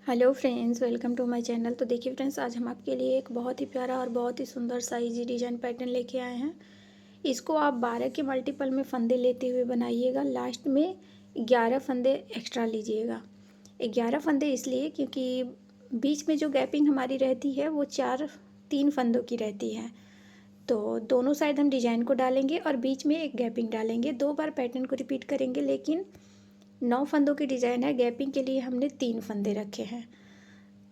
Hello friends, welcome to my channel. तो देखिए friends, आज हम आपके लिए एक बहुत ही प्यारा और बहुत ही सुंदर सा इजी डिजाइन पैटर्न लेके आए हैं। इसको आप 12 के मल्टीपल में फंदे लेते हुए बनाइएगा। लास्ट में 11 फंदे एक्स्ट्रा लीजिएगा। 11 फंदे इसलिए क्योंकि बीच में जो गैपिंग हमारी रहती है वो 3 फंदों की रहती है। तो दोनों साइड हम डिजाइन को डालेंगे और बीच में एक गैपिंग डालेंगे। 2 बार पैटर्न को रिपीट करेंगे, लेकिन 9 फंदों की डिजाइन है। गैपिंग के लिए हमने 3 फंदे रखे हैं।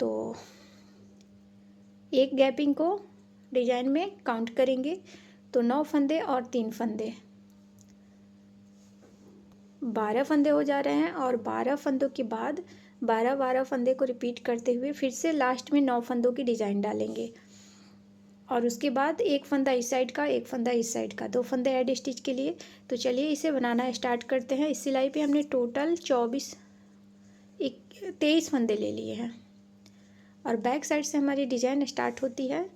तो एक गैपिंग को डिजाइन में काउंट करेंगे तो 9 फंदे और 3 फंदे 12 फंदे हो जा रहे हैं। और 12 फंदों के बाद 12 फंदे को रिपीट करते हुए फिर से लास्ट में 9 फंदों की डिजाइन डालेंगे। और उसके बाद एक फंदा इस साइड का, एक फंदा इस साइड का, 2 फंदे ऐड स्टिच के लिए। तो चलिए इसे बनाना स्टार्ट करते हैं। इस सिलाई पे हमने टोटल 23 फंदे ले लिए हैं और बैक साइड से हमारी डिजाइन स्टार्ट होती है।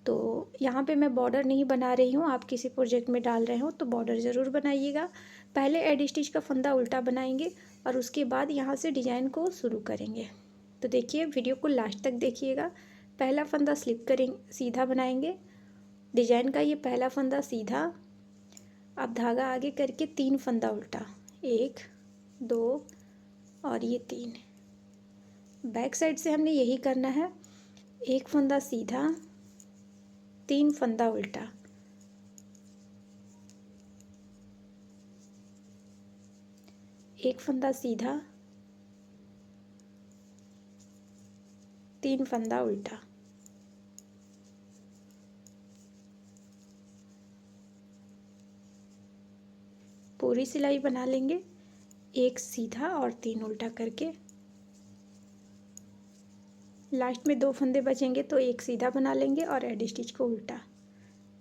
तो यहाँ पे मैं बॉर्डर नहीं बना रही हूँ, आप किसी प्रोजेक्ट में डाल रहे हो तो बॉर्डर ज़रूर बनाइएगा। पहले एड स्टिच का फंदा उल्टा बनाएंगे और उसके बाद यहाँ से डिजाइन को शुरू करेंगे। तो देखिए, वीडियो को लास्ट तक देखिएगा। पहला फंदा स्लिप करेंगे, सीधा बनाएंगे डिजाइन का। ये पहला फंदा सीधा, अब धागा आगे करके 3 फंदा उल्टा, 1 2 और ये 3। बैक साइड से हमने यही करना है। एक फंदा सीधा, 3 फंदा उल्टा, एक फंदा सीधा, 3 फंदा उल्टा। पूरी सिलाई बना लेंगे, एक सीधा और 3 उल्टा करके। लास्ट में 2 फंदे बचेंगे तो एक सीधा बना लेंगे और एड स्टिच को उल्टा।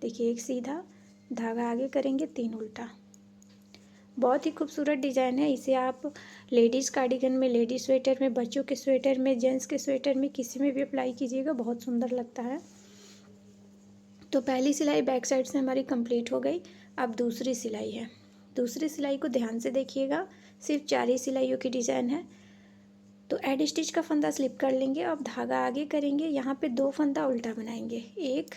देखिए, एक सीधा, धागा आगे करेंगे, 3 उल्टा। बहुत ही खूबसूरत डिज़ाइन है। इसे आप लेडीज़ कार्डिगन में, लेडीज़ स्वेटर में, बच्चों के स्वेटर में, जेंट्स के स्वेटर में, किसी में भी अप्लाई कीजिएगा, बहुत सुंदर लगता है। तो पहली सिलाई बैक साइड से हमारी कंप्लीट हो गई। अब दूसरी सिलाई है। दूसरी सिलाई को ध्यान से देखिएगा, सिर्फ 4 ही सिलाइयों की डिज़ाइन है। तो एड स्टिच का फंदा स्लिप कर लेंगे, अब धागा आगे करेंगे, यहाँ पे 2 फंदा उल्टा बनाएंगे, एक,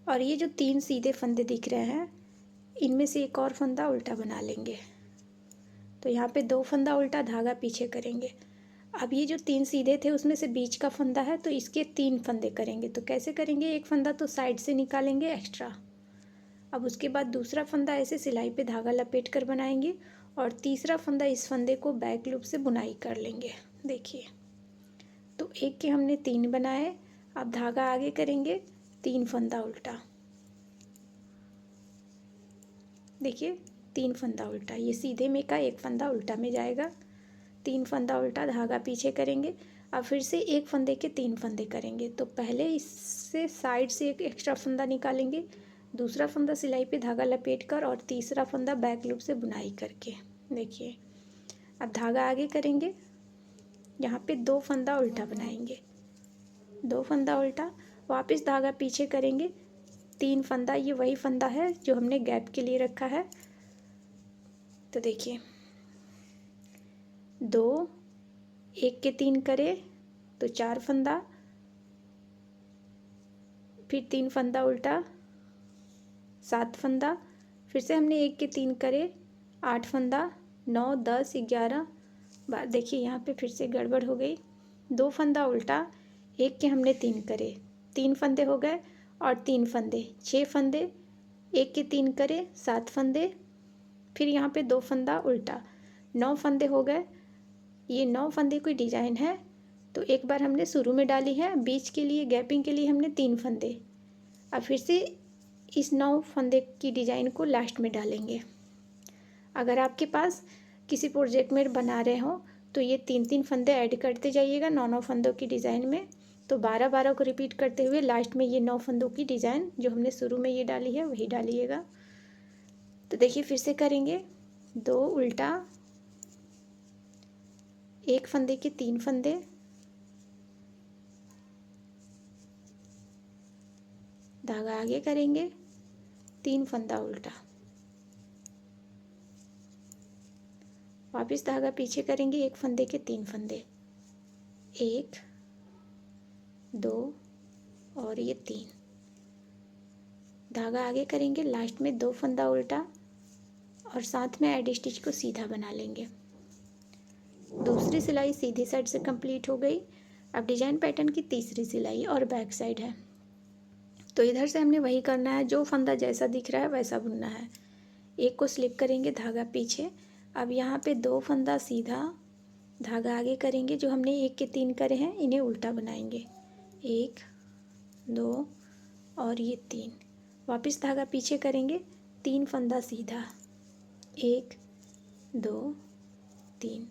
और ये जो 3 सीधे फंदे दिख रहे हैं इनमें से एक और फंदा उल्टा बना लेंगे। तो यहाँ पे 2 फंदा उल्टा, धागा पीछे करेंगे। अब ये जो 3 सीधे थे उसमें से बीच का फंदा है तो इसके 3 फंदे करेंगे। तो कैसे करेंगे, एक फंदा तो साइड से निकालेंगे एक्स्ट्रा। अब उसके बाद दूसरा फंदा ऐसे सिलाई पे धागा लपेट कर बनाएंगे और तीसरा फंदा इस फंदे को बैक लूप से बुनाई कर लेंगे। देखिए, तो एक के हमने 3 बनाए। अब धागा आगे करेंगे, 3 फंदा उल्टा। देखिए, 3 फंदा उल्टा, ये सीधे में का एक फंदा उल्टा में जाएगा। 3 फंदा उल्टा, धागा पीछे करेंगे। अब फिर से एक फंदे के 3 फंदे करेंगे। तो पहले इससे साइड से एक एक्स्ट्रा फंदा निकालेंगे, दूसरा फंदा सिलाई पे धागा लपेट कर और तीसरा फंदा बैक लूप से बुनाई करके। देखिए, अब धागा आगे करेंगे, यहाँ पे 2 फंदा उल्टा बनाएंगे, 2 फंदा उल्टा, वापस धागा पीछे करेंगे, 3 फंदा, ये वही फंदा है जो हमने गैप के लिए रखा है। तो देखिए, 2, एक के 3 करे तो 4 फंदा, फिर 3 फंदा उल्टा, 7 फंदा, फिर से हमने एक के 3 करे, 8 फंदा, 9 10 11 बार। देखिए, यहाँ पे फिर से गड़बड़ हो गई, 2 फंदा उल्टा, एक के हमने 3 करे, 3 फंदे हो गए और 3 फंदे, 6 फंदे, एक के 3 करे, 7 फंदे, फिर यहाँ पे 2 फंदा उल्टा, 9 फंदे हो गए। ये 9 फंदे की डिज़ाइन है। तो एक बार हमने शुरू में डाली है, बीच के लिए गैपिंग के लिए हमने 3 फंदे। अब फिर से इस 9 फंदे की डिज़ाइन को लास्ट में डालेंगे। अगर आपके पास किसी प्रोजेक्ट में बना रहे हो तो ये 3 फंदे ऐड करते जाइएगा 9 फंदों की डिज़ाइन में। तो 12 को रिपीट करते हुए लास्ट में ये 9 फंदों की डिज़ाइन जो हमने शुरू में ये डाली है वही डालिएगा। तो देखिए, फिर से करेंगे, 2 उल्टा, एक फंदे के 3 फंदे, धागा आगे करेंगे, 3 फंदा उल्टा, वापस धागा पीछे करेंगे, एक फंदे के 3 फंदे, 1 2 और ये 3। धागा आगे करेंगे, लास्ट में 2 फंदा उल्टा और साथ में एडी स्टिच को सीधा बना लेंगे। दूसरी सिलाई सीधी साइड से कंप्लीट हो गई। अब डिजाइन पैटर्न की तीसरी सिलाई और बैक साइड है, तो इधर से हमने वही करना है, जो फंदा जैसा दिख रहा है वैसा बुनना है। एक को स्लिप करेंगे, धागा पीछे। अब यहाँ पे 2 फंदा सीधा, धागा आगे करेंगे, जो हमने 1 के 3 करे हैं इन्हें उल्टा बनाएंगे। 1 2 और ये 3। वापस धागा पीछे करेंगे, 3 फंदा सीधा, 1 2 3।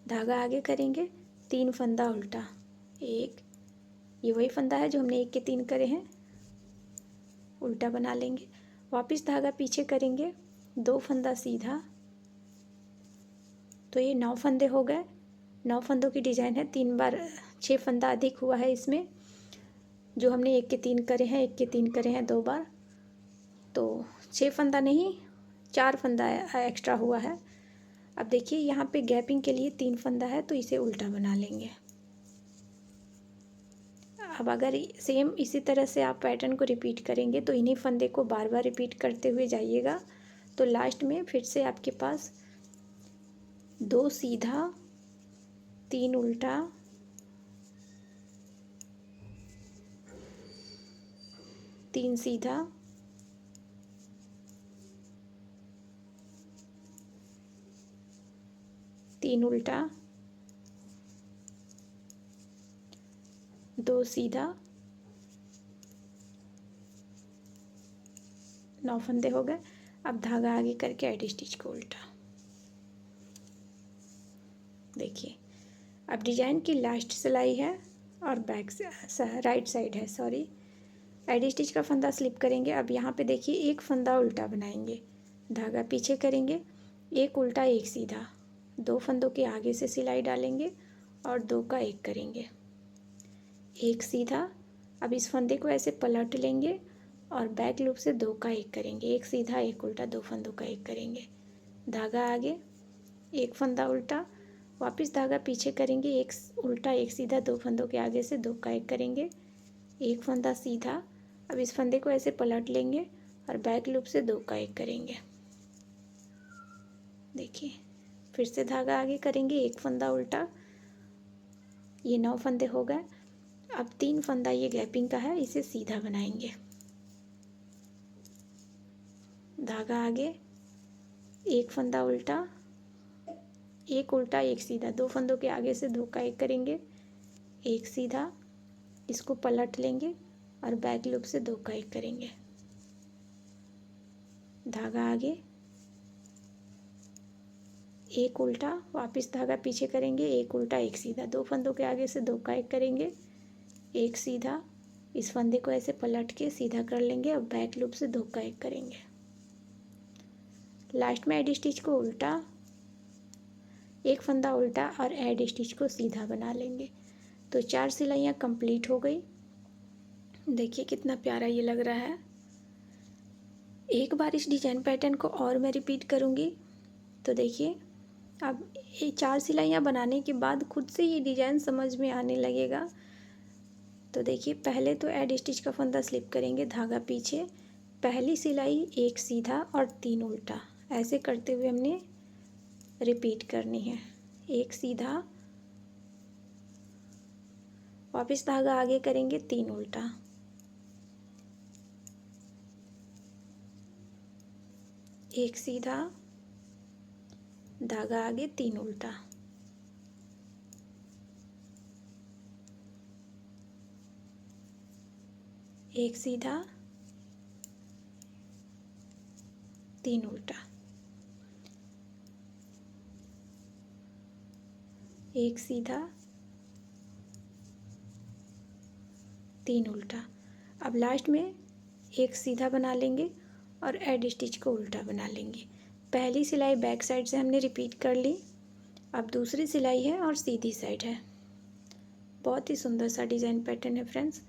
धागा आगे करेंगे, 3 फंदा उल्टा, 1, ये वही फंदा है जो हमने 1 के 3 करे हैं, उल्टा बना लेंगे। वापस धागा पीछे करेंगे, 2 फंदा सीधा, तो ये 9 फंदे हो गए। 9 फंदों की डिजाइन है, 3 बार 6 फंदा अधिक हुआ है इसमें, जो हमने 1 के 3 करे हैं, 1 के 3 करे हैं 2 बार, तो 6 फंदा नहीं 4 फंदा एक्स्ट्रा हुआ है। अब देखिए यहाँ पे गैपिंग के लिए 3 फंदा है, तो इसे उल्टा बना लेंगे। अब अगर सेम इसी तरह से आप पैटर्न को रिपीट करेंगे तो इन्हीं फंदे को बार बार रिपीट करते हुए जाइएगा, तो लास्ट में फिर से आपके पास 2 सीधा, 3 उल्टा, 3 सीधा, 3 उल्टा, 2 सीधा, 9 फंदे हो गए। अब धागा आगे करके एडी स्टिच को उल्टा। देखिए अब डिजाइन की लास्ट सिलाई है और बैक से राइट साइड है, सॉरी, एडी स्टिच का फंदा स्लिप करेंगे। अब यहाँ पे देखिए एक फंदा उल्टा बनाएंगे, धागा पीछे करेंगे, 1 उल्टा 1 सीधा, 2 फंदों के आगे से सिलाई डालेंगे और 2 का 1 करेंगे, 1 सीधा। अब इस फंदे को ऐसे पलट लेंगे और बैक लूप से 2 का 1 करेंगे, 1 सीधा 1 उल्टा, 2 फंदों का 1 करेंगे, धागा आगे, 1 फंदा उल्टा, वापस धागा पीछे करेंगे, 1 उल्टा 1 सीधा, 2 फंदों के आगे से 2 का 1 करेंगे, 1 फंदा सीधा। अब इस फंदे को ऐसे पलट लेंगे और बैक लूप से 2 का 1 करेंगे। देखिए फिर से धागा आगे करेंगे, 1 फंदा उल्टा, ये 9 फंदे हो गए। अब 3 फंदा ये गैपिंग का है, इसे सीधा बनाएंगे, धागा आगे, 1 फंदा उल्टा, 1 उल्टा 1 सीधा, 2 फंदों के आगे से 2 का 1 करेंगे, 1 सीधा, इसको पलट लेंगे और बैक लूप से 2 का 1 करेंगे, धागा आगे, 1 उल्टा, वापस धागा पीछे करेंगे, 1 उल्टा 1 सीधा, 2 फंदों के आगे से 2 का 1 करेंगे, 1 सीधा, इस फंदे को ऐसे पलट के सीधा कर लेंगे और बैक लूप से 2 का 1 करेंगे। लास्ट में एडी स्टिच को उल्टा, 1 फंदा उल्टा और एडी स्टिच को सीधा बना लेंगे। तो 4 सिलाइयाँ कंप्लीट हो गई। देखिए कितना प्यारा ये लग रहा है। एक बार इस डिजाइन पैटर्न को और मैं रिपीट करूँगी, तो देखिए अब ये 4 सिलाइयाँ बनाने के बाद खुद से ये डिजाइन समझ में आने लगेगा। तो देखिए पहले तो एडी स्टिच का फंदा स्लिप करेंगे, धागा पीछे, पहली सिलाई 1 सीधा और 3 उल्टा, ऐसे करते हुए हमने रिपीट करनी है। 1 सीधा, वापस धागा आगे करेंगे, 3 उल्टा, 1 सीधा, धागा आगे, 3 उल्टा, 1 सीधा, 3 उल्टा, 1 सीधा, 3 उल्टा। अब लास्ट में 1 सीधा बना लेंगे और एडी स्टिच को उल्टा बना लेंगे। पहली सिलाई बैक साइड से हमने रिपीट कर ली, अब दूसरी सिलाई है और सीधी साइड है। बहुत ही सुंदर सा डिज़ाइन पैटर्न है फ्रेंड्स।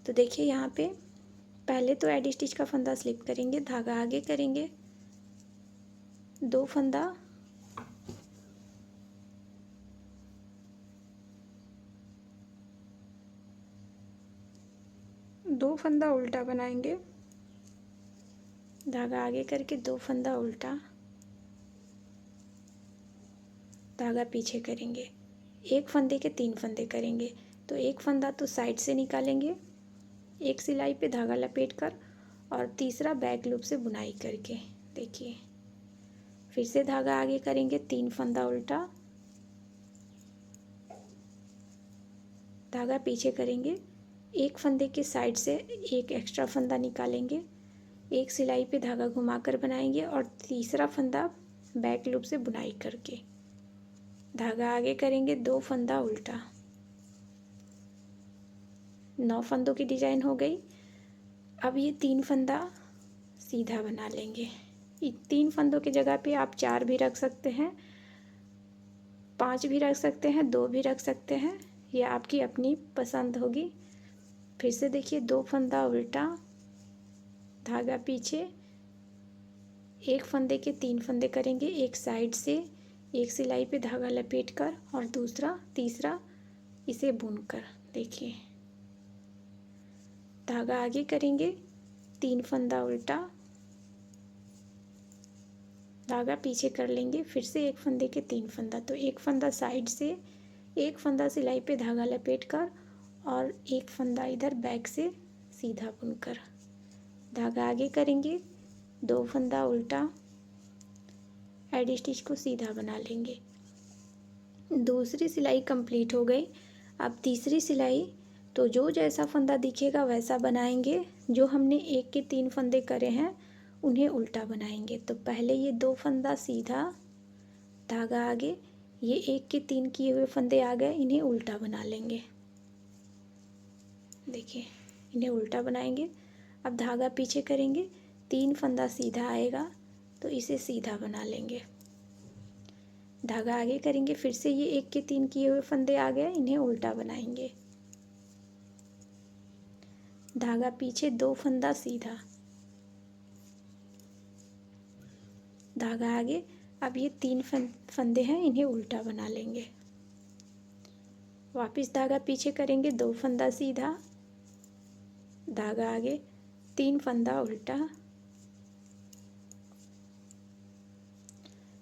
तो देखिए यहाँ पे पहले तो एडी स्टिच का फंदा स्लिप करेंगे, धागा आगे करेंगे, 2 फंदा, 2 फंदा उल्टा बनाएंगे, धागा आगे करके 2 फंदा उल्टा, धागा पीछे करेंगे, एक फंदे के 3 फंदे करेंगे। तो एक फंदा तो साइड से निकालेंगे एक सिलाई पे धागा लपेट कर, और तीसरा बैक लूप से बुनाई करके। देखिए फिर से धागा आगे करेंगे, 3 फंदा उल्टा, धागा पीछे करेंगे, एक फंदे के साइड से एक एक्स्ट्रा फंदा निकालेंगे, एक सिलाई पे धागा घुमाकर बनाएंगे, और तीसरा फंदा बैक लूप से बुनाई करके धागा आगे करेंगे, 2 फंदा उल्टा। 9 फंदों की डिजाइन हो गई। अब ये 3 फंदा सीधा बना लेंगे। 3 फंदों की जगह पे आप 4 भी रख सकते हैं, 5 भी रख सकते हैं, 2 भी रख सकते हैं, ये आपकी अपनी पसंद होगी। फिर से देखिए 2 फंदा उल्टा, धागा पीछे, एक फंदे के 3 फंदे करेंगे एक साइड से, एक सिलाई पे धागा लपेट कर, और तीसरा इसे बुनकर। देखिए धागा आगे करेंगे, 3 फंदा उल्टा, धागा पीछे कर लेंगे, फिर से एक फंदे के 3 फंदा। तो एक फंदा साइड से, एक फंदा सिलाई पे धागा लपेट कर, और एक फंदा इधर बैक से सीधा बुनकर धागा आगे करेंगे, 2 फंदा उल्टा, एडी स्टिच को सीधा बना लेंगे। दूसरी सिलाई कंप्लीट हो गई। अब तीसरी सिलाई, तो जो जैसा फंदा दिखेगा वैसा बनाएंगे। जो हमने एक के 3 फंदे करे हैं उन्हें उल्टा बनाएंगे। तो पहले ये 2 फंदा सीधा, धागा आगे, ये एक के 3 किए हुए फंदे आ गए, इन्हें उल्टा बना लेंगे। देखिए इन्हें उल्टा बनाएंगे। अब धागा पीछे करेंगे, 3 फंदा सीधा आएगा, तो इसे सीधा बना लेंगे। धागा आगे करेंगे, फिर से ये एक के 3 किए हुए फंदे आ गए, इन्हें उल्टा बनाएंगे। धागा पीछे, 2 फंदा सीधा, धागा आगे। अब ये 3 फंदे हैं, इन्हें उल्टा बना लेंगे। वापस धागा पीछे करेंगे, 2 फंदा सीधा, धागा आगे, 3 फंदा उल्टा,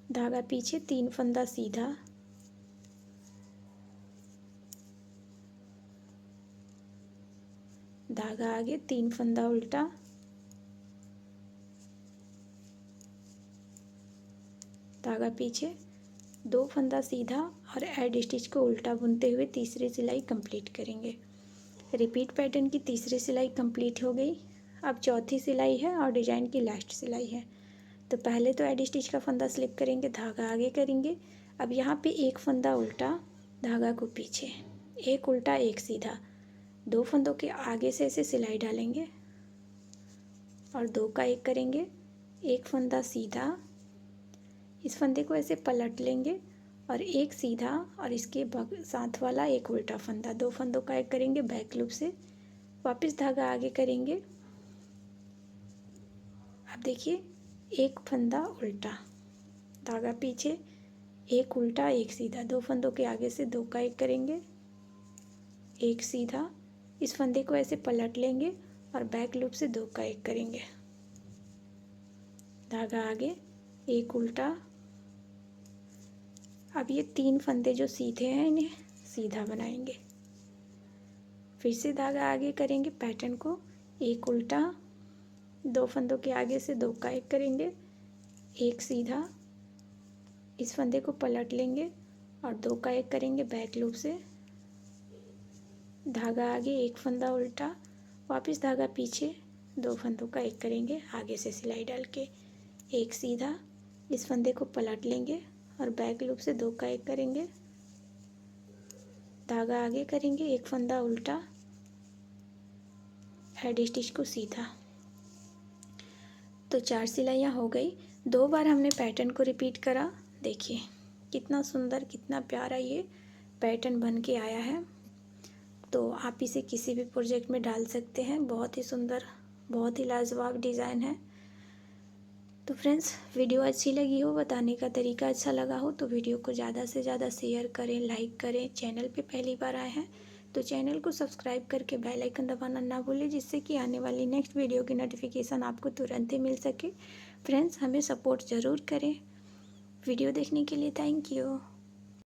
धागा पीछे, 3 फंदा सीधा, धागा आगे, 3 फंदा उल्टा, धागा पीछे, 2 फंदा सीधा, और एड स्टिच को उल्टा बुनते हुए तीसरी सिलाई कंप्लीट करेंगे। रिपीट पैटर्न की तीसरी सिलाई कंप्लीट हो गई। अब चौथी सिलाई है और डिजाइन की लास्ट सिलाई है। तो पहले तो एडी स्टिच का फंदा स्लिप करेंगे, धागा आगे करेंगे। अब यहाँ पे एक फंदा उल्टा, धागा को पीछे, एक उल्टा एक सीधा, 2 फंदों के आगे से ऐसे सिलाई डालेंगे, और 2 का एक करेंगे, एक फंदा सीधा, इस फंदे को ऐसे पलट लेंगे, और एक सीधा, और इसके साथ वाला एक उल्टा फंदा, 2 फंदों का एक करेंगे बैक लूप से, वापस धागा आगे करेंगे। अब देखिए एक फंदा उल्टा, धागा पीछे, एक उल्टा एक सीधा, 2 फंदों के आगे से 2 का एक करेंगे, एक सीधा, इस फंदे को ऐसे पलट लेंगे, और बैक लूप से 2 का एक करेंगे, धागा आगे, एक उल्टा। अब ये 3 फंदे जो सीधे हैं इन्हें सीधा बनाएंगे। फिर से धागा आगे करेंगे, पैटर्न को एक उल्टा, 2 फंदों के आगे से 2 का एक करेंगे, एक सीधा, इस फंदे को पलट लेंगे, और 2 का एक करेंगे बैक लूप से, धागा आगे, एक फंदा उल्टा, वापस धागा पीछे, 2 फंदों का एक करेंगे आगे से सिलाई डाल के, एक सीधा, इस फंदे को पलट लेंगे, और बैक लूप से 2 का एक करेंगे, धागा आगे करेंगे, एक फंदा उल्टा, हेड स्टिच को सीधा। तो 4 सिलाइयाँ हो गई। 2 बार हमने पैटर्न को रिपीट करा। देखिए कितना सुंदर, कितना प्यारा ये पैटर्न बन के आया है। तो आप इसे किसी भी प्रोजेक्ट में डाल सकते हैं। बहुत ही सुंदर, बहुत ही लाजवाब डिज़ाइन है। तो फ्रेंड्स, वीडियो अच्छी लगी हो, बताने का तरीका अच्छा लगा हो, तो वीडियो को ज़्यादा से ज़्यादा शेयर करें, लाइक करें। चैनल पे पहली बार आए हैं तो चैनल को सब्सक्राइब करके बेल आइकन दबाना ना भूलें, जिससे कि आने वाली नेक्स्ट वीडियो की नोटिफिकेशन आपको तुरंत ही मिल सके। फ्रेंड्स, हमें सपोर्ट ज़रूर करें। वीडियो देखने के लिए थैंक यू।